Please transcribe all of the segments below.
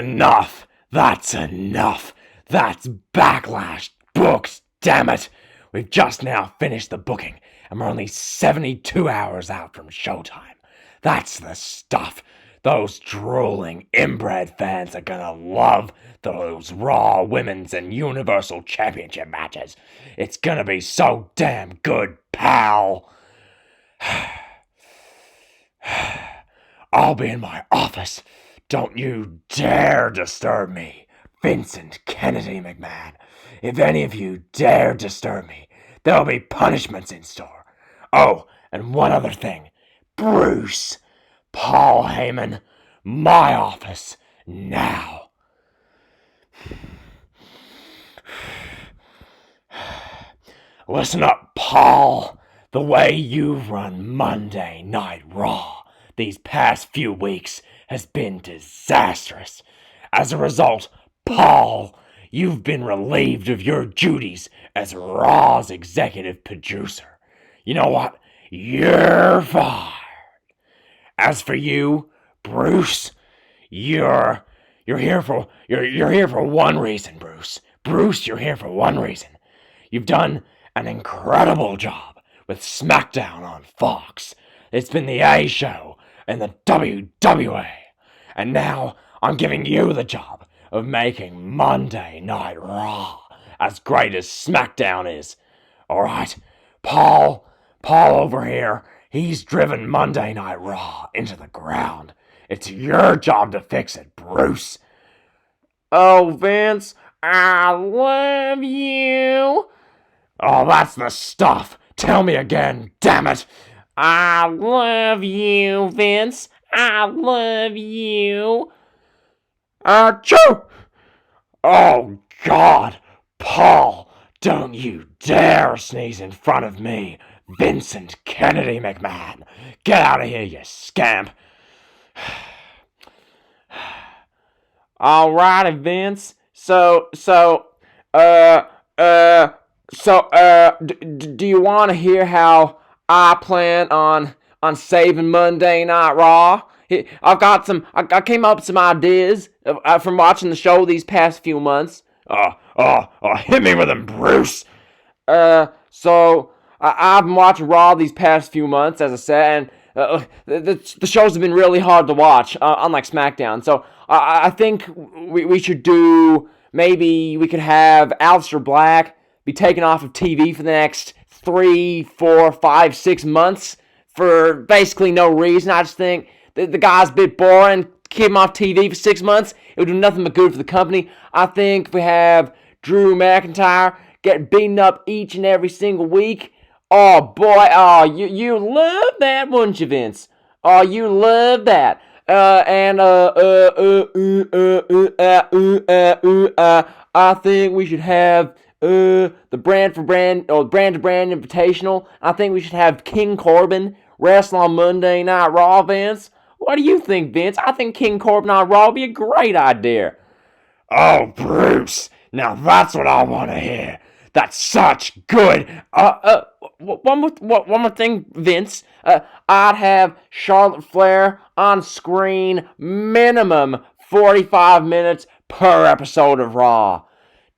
enough. That's enough. That's Backlash booked, damn it. We've just now finished the booking, and we're only 72 hours out from showtime. That's the stuff. Those drooling, inbred fans are gonna love those Raw Women's and Universal Championship matches. It's gonna be so damn good, pal. I'll be in my office. Don't you dare disturb me. Vincent Kennedy McMahon. If any of you dare disturb me, there'll be punishments in store. Oh, and one other thing. Bruce. Paul Heyman. My office. Now. Listen up, Paul. The way you've run Monday Night Raw these past few weeks has been disastrous. As a result, Paul, you've been relieved of your duties as Raw's executive producer. You know what? You're fired. As for you, Bruce, you're here for one reason, Bruce. Bruce, you're here for one reason. You've done an incredible job with SmackDown on Fox. It's been the A show and the WWE. And now I'm giving you the job of making Monday Night Raw as great as SmackDown is. Alright, Paul over here, he's driven Monday Night Raw into the ground. It's your job to fix it, Bruce. Oh, Vince, I love you. Oh, that's the stuff. Tell me again, damn it. I love you, Vince. I love you. Achoo! Oh, God. Paul, don't you dare sneeze in front of me, Vincent Kennedy McMahon. Get out of here, you scamp. Alrighty, Vince. So, do you want to hear how I plan on saving Monday Night Raw? I came up with some ideas from watching the show these past few months. Hit me with them, Bruce. So I've been watching Raw these past few months, as I said, and the shows have been really hard to watch, unlike SmackDown. So I think we should do, maybe we could have Aleister Black be taken off of TV for the next 3, 4, 5, 6 months for basically no reason. I just think the guy's a bit boring. Keep him off TV for 6 months, it would do nothing but good for the company. I think if we have Drew McIntyre get beaten up each and every single week, oh boy, you love that, wouldn't you, Vince? Oh, you love that. I think we should have the brand to brand invitational. I think we should have King Corbin wrestle on Monday Night Raw, Vince. What do you think, Vince? I think King Corbin on Raw would be a great idea. Oh, Bruce, now that's what I want to hear. That's such good. One more thing, Vince. I'd have Charlotte Flair on screen minimum 45 minutes per episode of Raw.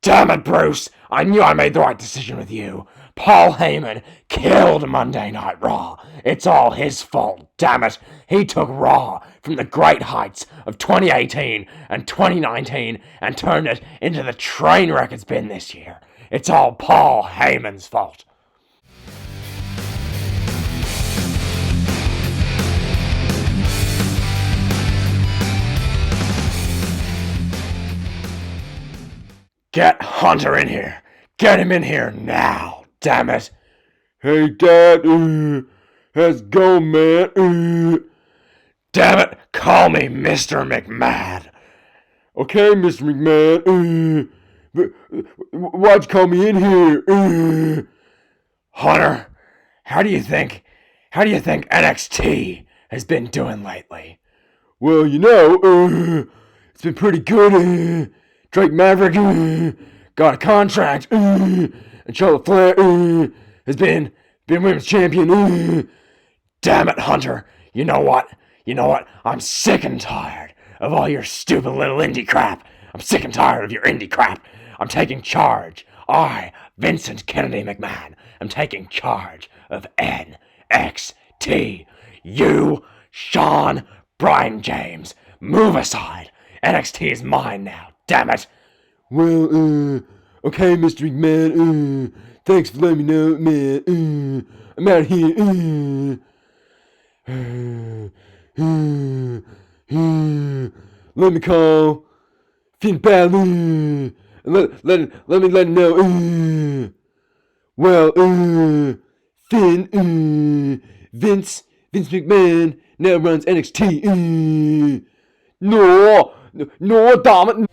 Damn it, Bruce. I knew I made the right decision with you. Paul Heyman killed Monday Night Raw. It's all his fault, damn it. He took Raw from the great heights of 2018 and 2019 and turned it into the train wreck it's been this year. It's all Paul Heyman's fault. Get Hunter in here. Get him in here now, damn it. Hey, Dad, how's it going, man? Damn it, call me Mr. McMahon. Okay, Mr. McMahon. Why'd you call me in here? Hunter, how do you think NXT has been doing lately? Well, it's been pretty good. Drake Maverick got a contract, and Charlotte Flair has been women's champion. Damn it, Hunter. You know what? I'm sick and tired of all your stupid little indie crap. I'm sick and tired of your indie crap. I'm taking charge. I, Vincent Kennedy McMahon, am taking charge of NXT. You, Sean Brian James, move aside. NXT is mine now, damn it. Well, okay, Mr. McMahon, thanks for letting me know, man, I'm out here, let me call Finn Balor, and let me let him know, well, Finn, Vince McMahon now runs NXT, no, damn it.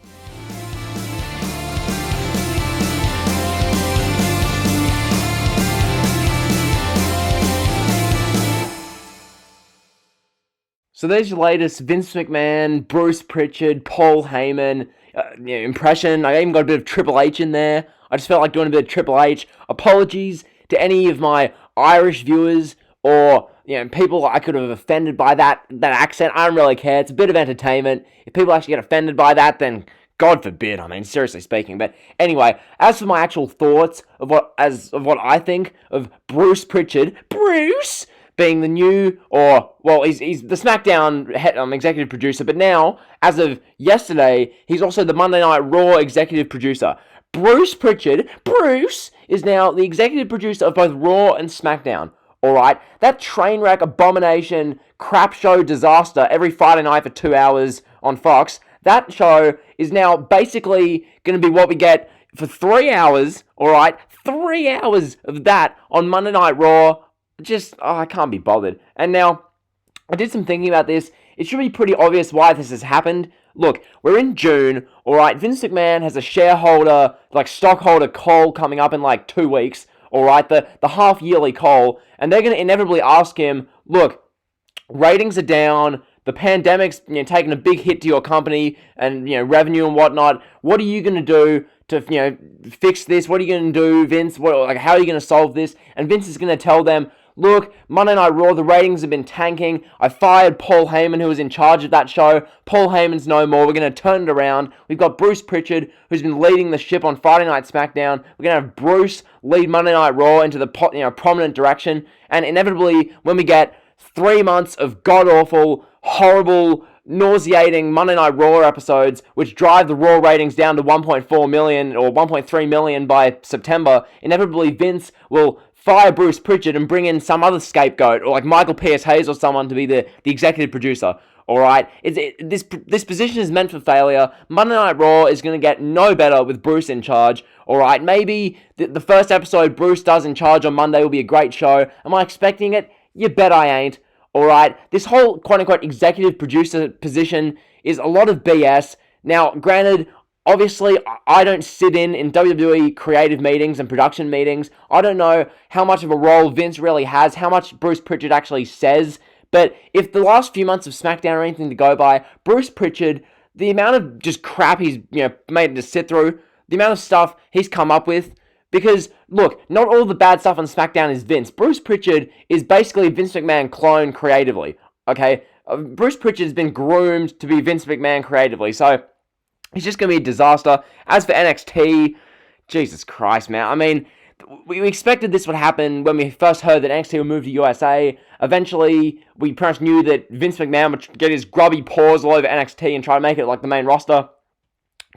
So there's your latest Vince McMahon, Bruce Prichard, Paul Heyman impression. I even got a bit of Triple H in there. I just felt like doing a bit of Triple H. Apologies to any of my Irish viewers or people I could have offended by that accent. I don't really care. It's a bit of entertainment. If people actually get offended by that, then God forbid. I mean, seriously speaking. But anyway, as for my actual thoughts of what I think of Bruce Prichard, Bruce being the new, he's the SmackDown executive producer, but now, as of yesterday, he's also the Monday Night Raw executive producer. Bruce Prichard, Bruce, is now the executive producer of both Raw and SmackDown. Alright? That train wreck, abomination, crap show disaster every Friday night for 2 hours on Fox, that show is now basically going to be what we get for 3 hours, alright? 3 hours of that on Monday Night Raw. I can't be bothered. And now, I did some thinking about this. It should be pretty obvious why this has happened. Look, we're in June, alright? Vince McMahon has a stockholder call coming up in 2 weeks, alright? The half-yearly call. And they're going to inevitably ask him, look, ratings are down, the pandemic's taking a big hit to your company and revenue and whatnot. What are you going to do to fix this? What are you going to do, Vince? How are you going to solve this? And Vince is going to tell them, look, Monday Night Raw, the ratings have been tanking. I fired Paul Heyman, who was in charge of that show. Paul Heyman's no more. We're going to turn it around. We've got Bruce Prichard, who's been leading the ship on Friday Night SmackDown. We're going to have Bruce lead Monday Night Raw into the prominent direction. And inevitably, when we get 3 months of god-awful, horrible, nauseating Monday Night Raw episodes, which drive the Raw ratings down to 1.4 million or 1.3 million by September, inevitably Vince will fire Bruce Prichard and bring in some other scapegoat, or Michael P.S. Hayes or someone to be the executive producer. Alright? This position is meant for failure. Monday Night Raw is going to get no better with Bruce in charge. Alright? Maybe the first episode Bruce does in charge on Monday will be a great show. Am I expecting it? You bet I ain't. Alright? This whole quote-unquote executive producer position is a lot of BS. Now, granted, obviously, I don't sit in WWE creative meetings and production meetings. I don't know how much of a role Vince really has, how much Bruce Prichard actually says. But if the last few months of SmackDown are anything to go by, Bruce Prichard, the amount of just crap he's made to sit through, the amount of stuff he's come up with, because, look, not all the bad stuff on SmackDown is Vince. Bruce Prichard is basically a Vince McMahon clone creatively, okay? Bruce Prichard's been groomed to be Vince McMahon creatively, so it's just going to be a disaster. As for NXT, Jesus Christ, man. I mean, we expected this would happen when we first heard that NXT would move to USA. Eventually, we pretty much knew that Vince McMahon would get his grubby paws all over NXT and try to make it like the main roster.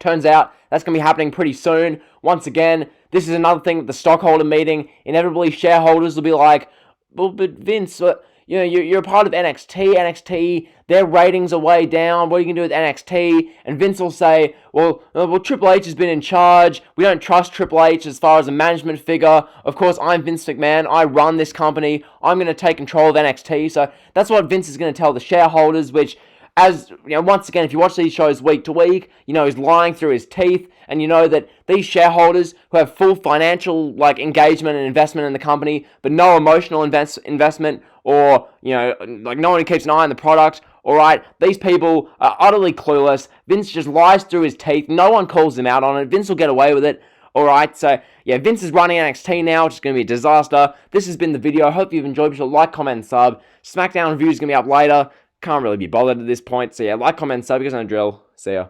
Turns out, that's going to be happening pretty soon. Once again, this is another thing at the stockholder meeting. Inevitably, shareholders will be like, well, but Vince, you're a part of NXT. NXT, their ratings are way down. What are you going to do with NXT? And Vince will say, well, Triple H has been in charge. We don't trust Triple H as far as a management figure. Of course, I'm Vince McMahon. I run this company. I'm going to take control of NXT. So that's what Vince is going to tell the shareholders, which, as once again, if you watch these shows week to week, he's lying through his teeth, and you know that these shareholders who have full financial engagement and investment in the company, but no emotional investment, or no one keeps an eye on the product. All right, these people are utterly clueless. Vince just lies through his teeth. No one calls him out on it. Vince will get away with it. All right, so yeah, Vince is running NXT now, which is going to be a disaster. This has been the video. I hope you've enjoyed. Be sure to like, comment, and sub. SmackDown review is going to be up later. can't really be bothered at this point. So yeah, like, comment, sub, you guys know the drill. See ya.